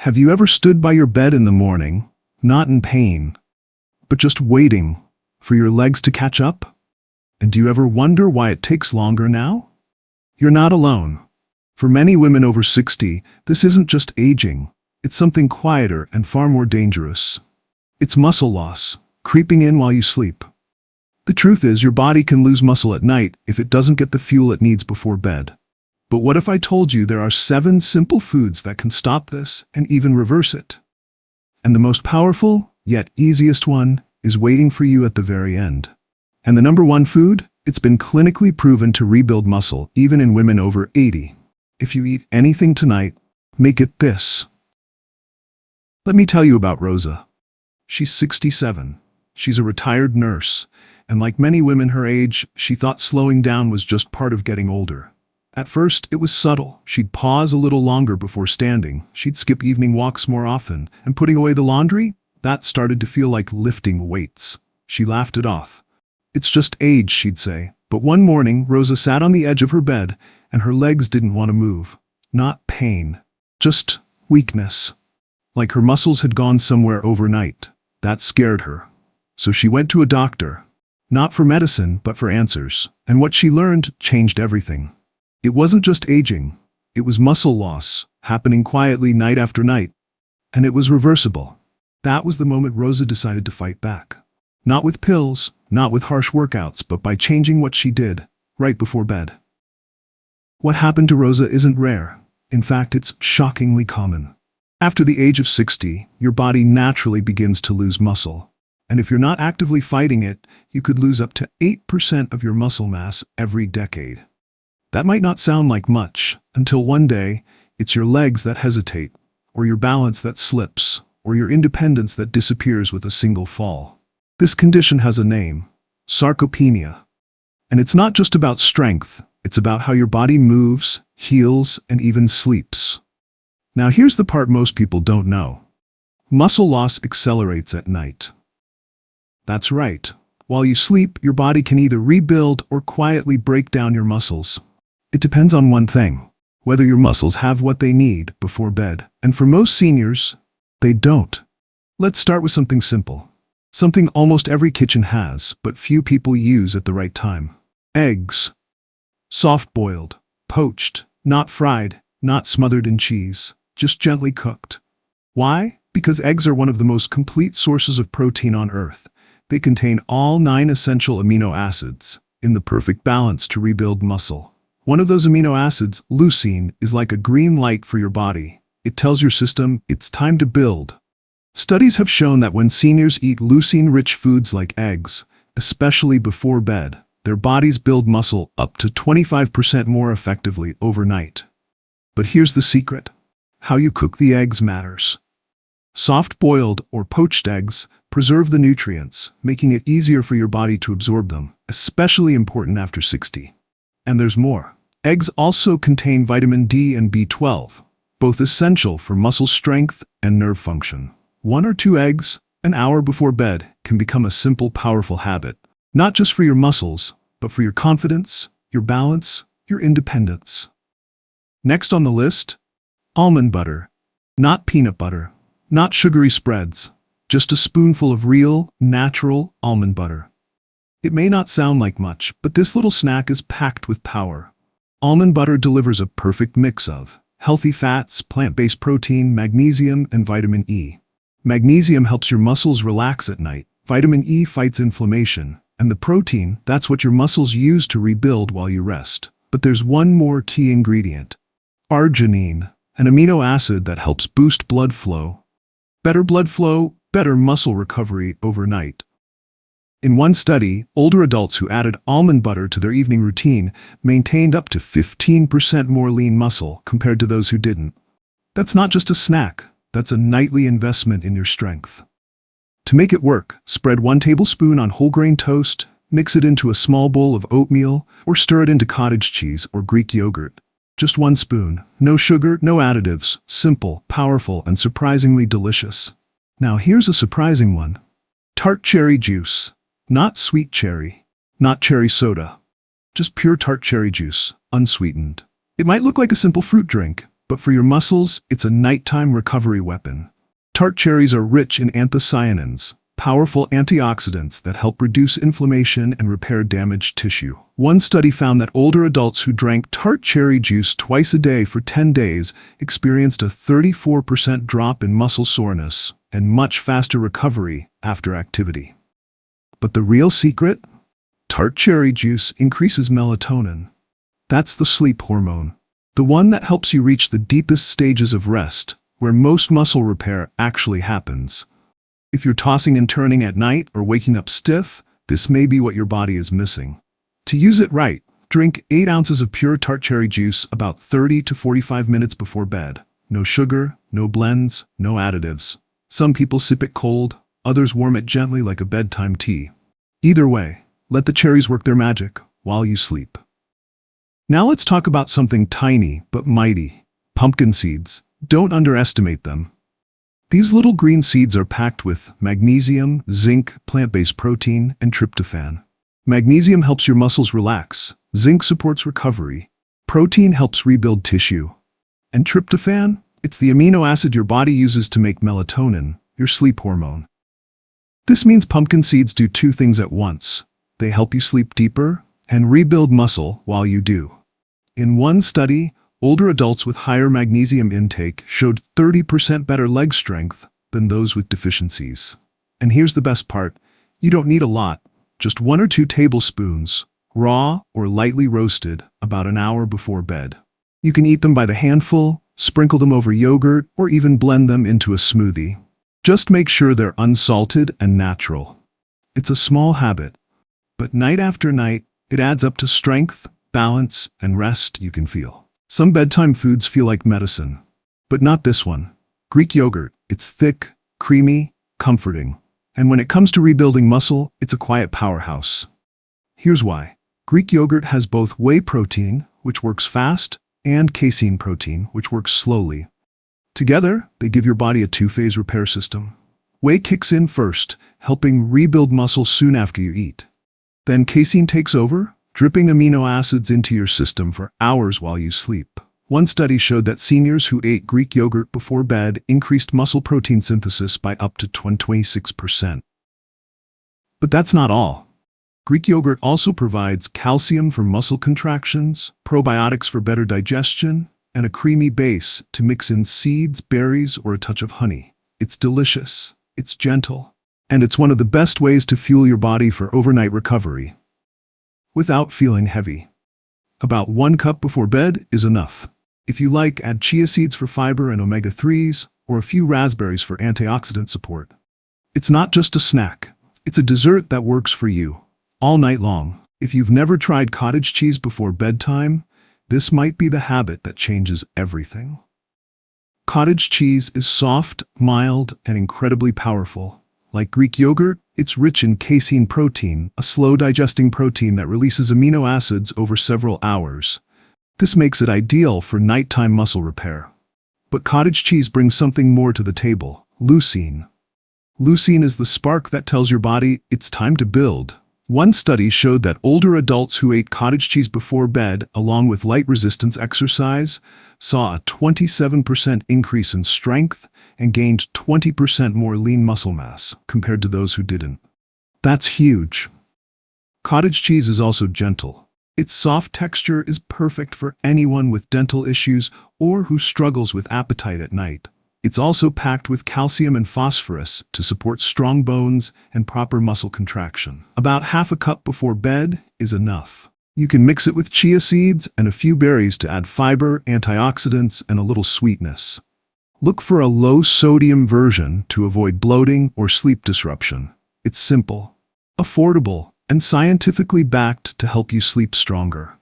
Have you ever stood by your bed in the morning, not in pain, but just waiting for your legs to catch up? And do you ever wonder why it takes longer now? You're not alone. For many women over 60, this isn't just aging. It's something quieter and far more dangerous. It's muscle loss, creeping in while you sleep. The truth is, your body can lose muscle at night if it doesn't get the fuel it needs before bed. But what if I told you there are 7 simple foods that can stop this and even reverse it? And the most powerful, yet easiest one, is waiting for you at the very end. And the number 1 food? It's been clinically proven to rebuild muscle, even in women over 80. If you eat anything tonight, make it this. Let me tell you about Rosa. She's 67. She's a retired nurse, and like many women her age, she thought slowing down was just part of getting older. At first, it was subtle. She'd pause a little longer before standing. She'd skip evening walks more often. And putting away the laundry? That started to feel like lifting weights. She laughed it off. It's just age, she'd say. But one morning, Rosa sat on the edge of her bed, and her legs didn't want to move. Not pain. Just weakness. Like her muscles had gone somewhere overnight. That scared her. So she went to a doctor. Not for medicine, but for answers. And what she learned changed everything. It wasn't just aging. It was muscle loss, happening quietly night after night. And it was reversible. That was the moment Rosa decided to fight back. Not with pills, not with harsh workouts, but by changing what she did, right before bed. What happened to Rosa isn't rare. In fact, it's shockingly common. After the age of 60, your body naturally begins to lose muscle. And if you're not actively fighting it, you could lose up to 8% of your muscle mass every decade. That might not sound like much, until one day, it's your legs that hesitate, or your balance that slips, or your independence that disappears with a single fall. This condition has a name: sarcopenia. And it's not just about strength, it's about how your body moves, heals, and even sleeps. Now here's the part most people don't know. Muscle loss accelerates at night. That's right. While you sleep, your body can either rebuild or quietly break down your muscles. It depends on one thing: whether your muscles have what they need before bed. And for most seniors, they don't. Let's start with something simple. Something almost every kitchen has, but few people use at the right time. Eggs. Soft-boiled, poached, not fried, not smothered in cheese, just gently cooked. Why? Because eggs are one of the most complete sources of protein on Earth. They contain all 9 essential amino acids, in the perfect balance to rebuild muscle. One of those amino acids, leucine, is like a green light for your body. It tells your system it's time to build. Studies have shown that when seniors eat leucine-rich foods like eggs, especially before bed, their bodies build muscle up to 25% more effectively overnight. But here's the secret: how you cook the eggs matters. Soft-boiled or poached eggs preserve the nutrients, making it easier for your body to absorb them, especially important after 60. And there's more. Eggs also contain vitamin D and B12, both essential for muscle strength and nerve function. 1 or 2 eggs, an hour before bed, can become a simple, powerful habit. Not just for your muscles, but for your confidence, your balance, your independence. Next on the list, almond butter. Not peanut butter, not sugary spreads, just a spoonful of real, natural almond butter. It may not sound like much, but this little snack is packed with power. Almond butter delivers a perfect mix of healthy fats, plant-based protein, magnesium, and vitamin E. Magnesium helps your muscles relax at night. Vitamin E fights inflammation. And the protein, that's what your muscles use to rebuild while you rest. But there's one more key ingredient: arginine, an amino acid that helps boost blood flow. Better blood flow, better muscle recovery overnight. In one study, older adults who added almond butter to their evening routine maintained up to 15% more lean muscle compared to those who didn't. That's not just a snack, that's a nightly investment in your strength. To make it work, spread 1 tablespoon on whole grain toast, mix it into a small bowl of oatmeal, or stir it into cottage cheese or Greek yogurt. Just 1 spoon, no sugar, no additives, simple, powerful, and surprisingly delicious. Now here's a surprising one. Tart cherry juice. Not sweet cherry, not cherry soda. Just pure tart cherry juice, unsweetened. It might look like a simple fruit drink, But for your muscles, it's a nighttime recovery weapon. Tart cherries are rich in anthocyanins, powerful antioxidants that help reduce inflammation and repair damaged tissue. One study found that older adults who drank tart cherry juice twice a day for 10 days experienced a 34% drop in muscle soreness and much faster recovery after activity. But the real secret? Tart cherry juice increases melatonin. That's the sleep hormone, the one that helps you reach the deepest stages of rest, where most muscle repair actually happens. If you're tossing and turning at night or waking up stiff, this may be what your body is missing. To use it right, drink 8 ounces of pure tart cherry juice about 30 to 45 minutes before bed. No sugar, no blends, no additives. Some people sip it cold, others warm it gently like a bedtime tea. Either way, let the cherries work their magic while you sleep. Now let's talk about something tiny but mighty: pumpkin seeds. Don't underestimate them. These little green seeds are packed with magnesium, zinc, plant-based protein, and tryptophan. Magnesium helps your muscles relax, zinc supports recovery, protein helps rebuild tissue, and tryptophan, it's the amino acid your body uses to make melatonin, your sleep hormone. This means pumpkin seeds do 2 things at once. They help you sleep deeper and rebuild muscle while you do. In one study, older adults with higher magnesium intake showed 30% better leg strength than those with deficiencies. And here's the best part: you don't need a lot, just 1 or 2 tablespoons, raw or lightly roasted, about an hour before bed. You can eat them by the handful, sprinkle them over yogurt, or even blend them into a smoothie. Just make sure they're unsalted and natural. It's a small habit, but night after night, it adds up to strength, balance, and rest you can feel. Some bedtime foods feel like medicine, but not this one. Greek yogurt, it's thick, creamy, comforting. And when it comes to rebuilding muscle, it's a quiet powerhouse. Here's why. Greek yogurt has both whey protein, which works fast, and casein protein, which works slowly. Together, they give your body a 2-phase repair system. Whey kicks in first, helping rebuild muscle soon after you eat. Then casein takes over, dripping amino acids into your system for hours while you sleep. One study showed that seniors who ate Greek yogurt before bed increased muscle protein synthesis by up to 26%. But that's not all. Greek yogurt also provides calcium for muscle contractions, probiotics for better digestion, and a creamy base to mix in seeds, berries, or a touch of honey. It's delicious, it's gentle, and it's one of the best ways to fuel your body for overnight recovery without feeling heavy. About 1 cup before bed is enough. If you like, add chia seeds for fiber and omega-3s, or a few raspberries for antioxidant support. It's not just a snack, it's a dessert that works for you all night long. If you've never tried cottage cheese before bedtime, this might be the habit that changes everything. Cottage cheese is soft, mild, and incredibly powerful. Like Greek yogurt, it's rich in casein protein, a slow-digesting protein that releases amino acids over several hours. This makes it ideal for nighttime muscle repair. But cottage cheese brings something more to the table: leucine. Leucine is the spark that tells your body it's time to build. One study showed that older adults who ate cottage cheese before bed, along with light resistance exercise, saw a 27% increase in strength and gained 20% more lean muscle mass compared to those who didn't. That's huge. Cottage cheese is also gentle. Its soft texture is perfect for anyone with dental issues or who struggles with appetite at night. It's also packed with calcium and phosphorus to support strong bones and proper muscle contraction. About half a cup before bed is enough. You can mix it with chia seeds and a few berries to add fiber, antioxidants, and a little sweetness. Look for a low-sodium version to avoid bloating or sleep disruption. It's simple, affordable, and scientifically backed to help you sleep stronger.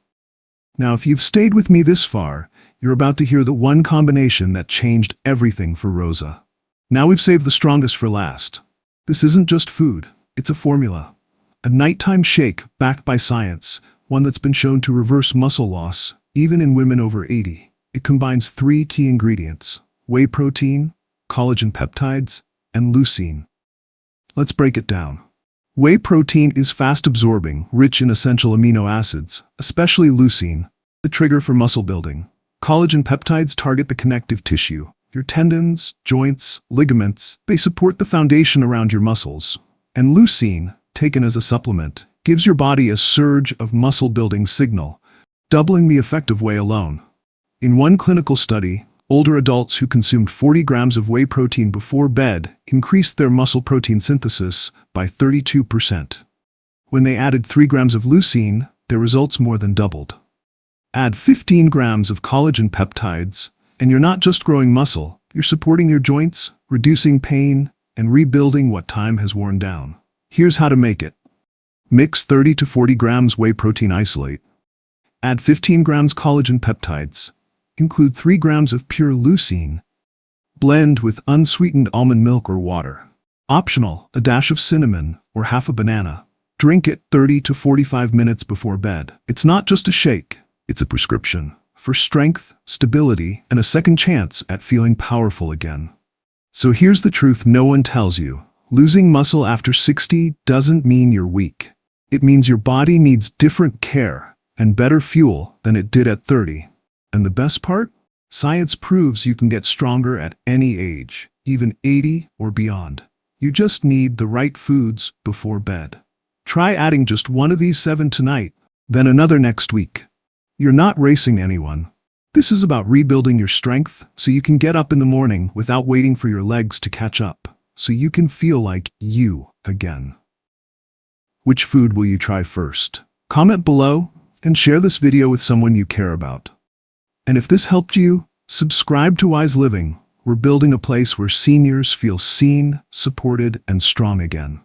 Now, if you've stayed with me this far, you're about to hear the one combination that changed everything for Rosa. Now we've saved the strongest for last. This isn't just food, it's a formula. A nighttime shake backed by science, one that's been shown to reverse muscle loss, even in women over 80. It combines 3 key ingredients: whey protein, collagen peptides, and leucine. Let's break it down. Whey protein is fast-absorbing, rich in essential amino acids, especially leucine, the trigger for muscle building. Collagen peptides target the connective tissue. Your tendons, joints, ligaments, they support the foundation around your muscles. And leucine, taken as a supplement, gives your body a surge of muscle-building signal, doubling the effect of whey alone. In one clinical study, older adults who consumed 40 grams of whey protein before bed increased their muscle protein synthesis by 32%. When they added 3 grams of leucine, their results more than doubled. Add 15 grams of collagen peptides, and you're not just growing muscle, you're supporting your joints, reducing pain, and rebuilding what time has worn down. Here's how to make it. Mix 30 to 40 grams whey protein isolate. Add 15 grams collagen peptides. Include 3 grams of pure leucine. Blend with unsweetened almond milk or water. Optional, a dash of cinnamon or half a banana. Drink it 30 to 45 minutes before bed. It's not just a shake, it's a prescription for strength, stability, and a second chance at feeling powerful again. So here's the truth no one tells you. Losing muscle after 60 doesn't mean you're weak. It means your body needs different care and better fuel than it did at 30. And the best part? Science proves you can get stronger at any age, even 80 or beyond. You just need the right foods before bed. Try adding just one of these 7 tonight, then another next week. You're not racing anyone. This is about rebuilding your strength so you can get up in the morning without waiting for your legs to catch up, so you can feel like you again. Which food will you try first? Comment below and share this video with someone you care about. And if this helped you, subscribe to Wise Living. We're building a place where seniors feel seen, supported, and strong again.